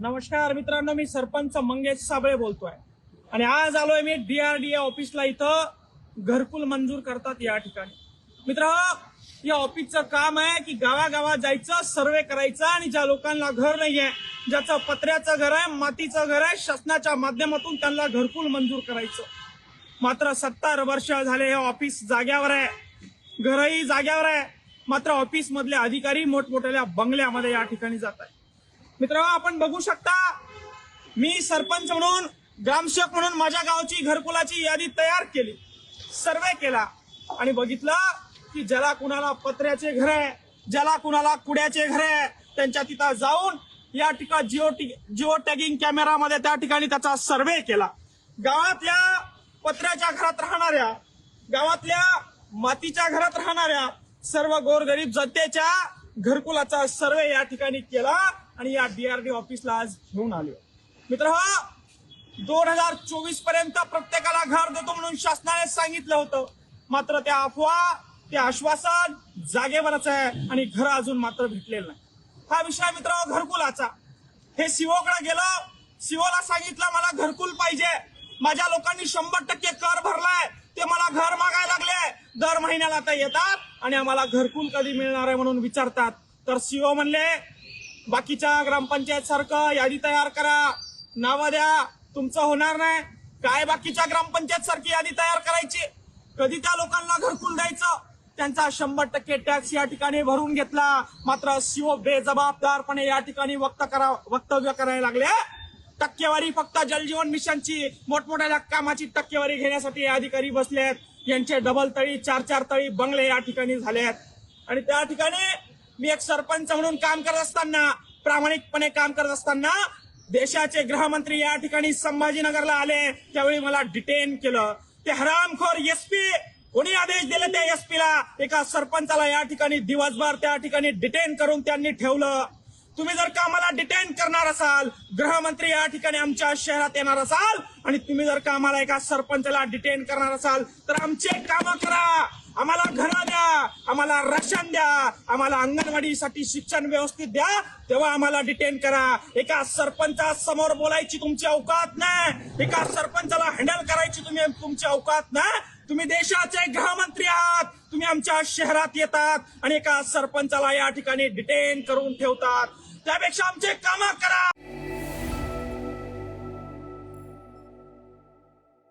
नमस्कार मित्रांनो, मी सरपंच मंगेश साबळे बोलतोय आणि आज आलोय मी DRDA ऑफिसला. इथं घरकुल मंजूर करतात या ठिकाणी. मित्रांनो, या ऑफिसचं काम आहे की गावागावात जायचं, सर्वे करायचं आणि ज्या लोकांना घर नाहीये, ज्याचं पत्र्याचं घर आहे, मातीचं घर आहे, शासनाच्या माध्यमातून त्यांना घरकुल मंजूर करायचं. मात्र 70 वर्ष झाले हे ऑफिस जाग्यावर आहे, घरही जाग्यावर आहे. मात्र ऑफिस मधले अधिकारी मोठमोठ्या बंगल्यामध्ये या ठिकाणी जात आहे. मित्रांनो, आपण बघू शकता, मी सरपंच म्हणून, ग्रामसेवक म्हणून माझ्या गावची घरकुलाची यादी तयार केली, सर्वे केला आणि बघितलं की ज्याला कुणाला पत्र्याचे घर आहे, ज्याला कुणाला कुड्याचे घर आहे, त्यांच्या तिथं जाऊन या ठिकाणी जिओ टॅगिंग कॅमेरामध्ये त्या ठिकाणी त्याचा सर्वे केला. गावातल्या पत्र्याच्या घरात राहणाऱ्या, गावातल्या मातीच्या घरात राहणाऱ्या सर्व गोरगरीब जनतेच्या घरकुलाचा सर्वे या ठिकाणी केला आणि या DRDA ऑफिसला आज घेऊन आलो. मित्रांनो, 2024 पर्यंत प्रत्येकाला घर देतो म्हणून शासनाने सांगितलं होतं. मात्र त्या अफवा, ते आश्वासन जागेवरच आहे आणि घर अजून मात्र भेटलेलं नाही. हा विषय मित्रांनो घरकुलाचा. हे सीओकडे गेलो, सीओला सांगितलं मला घरकुल पाहिजे. माझ्या लोकांनी 100% कर भरलाय, ते मला घर मागायला लागले. दर महिन्याला ते येतात आणि आम्हाला घरकुल कधी मिळणार आहे म्हणून विचारतात. तर सीओ म्हणले, बाकीच्या ग्रामपंचायत सारखं यादी तयार करा, नावं द्या, तुमचं होणार नाही. काय बाकीच्या ग्रामपंचायत सारखी यादी तयार करायची? कधी त्या लोकांना घरकुल द्यायचं? त्यांचा 100% टॅक्स या ठिकाणी भरून घेतला. मात्र सीओ बेजबाबदारपणे या ठिकाणी वक्तव्य करायला लागले. टक्केवारी फक्त जलजीवन मिशनची, मोठमोठ्या कामाची टक्केवारी घेण्यासाठी अधिकारी बसलेत. यांचे डबल तळी, 4-4 तळी बंगले या ठिकाणी झालेत. आणि त्या ठिकाणी मी एक सरपंच म्हणून काम करत असताना, प्रामाणिकपणे काम करत असताना, देशाचे गृहमंत्री या ठिकाणी संभाजीनगरला आले. त्यावेळी मला डिटेन केलं. ते हरामखोर एसपी, कोणी आदेश दिले त्या एसपीला, एका सरपंचाला या ठिकाणी दिवसभर त्या ठिकाणी डिटेन करून त्यांनी ठेवलं. तुम्ही जर का आम्हाला डिटेन करणार असाल, गृहमंत्री या ठिकाणी आमच्या शहरात येणार असाल आणि तुम्ही जर का आम्हाला एका सरपंचाला डिटेन करणार असाल तर आमचे कामं करा, आम्हाला घरं द्या, आम्हाला राशन द्या, आम्हाला अंगणवाडीसाठी शिक्षण व्यवस्थित द्या, तेव्हा आम्हाला डिटेन करा. एका सरपंचा समोर बोलायची तुमची औकात नाही, एका सरपंचाला हँडल करायची तुमची औकात नाही. तुम्ही देशाचे गृहमंत्री आहात, तुम्ही आमच्या शहरात येतात आणि एका सरपंचाला या ठिकाणी डिटेन करून ठेवतात. त्यापेक्षा आमचे कामं करा.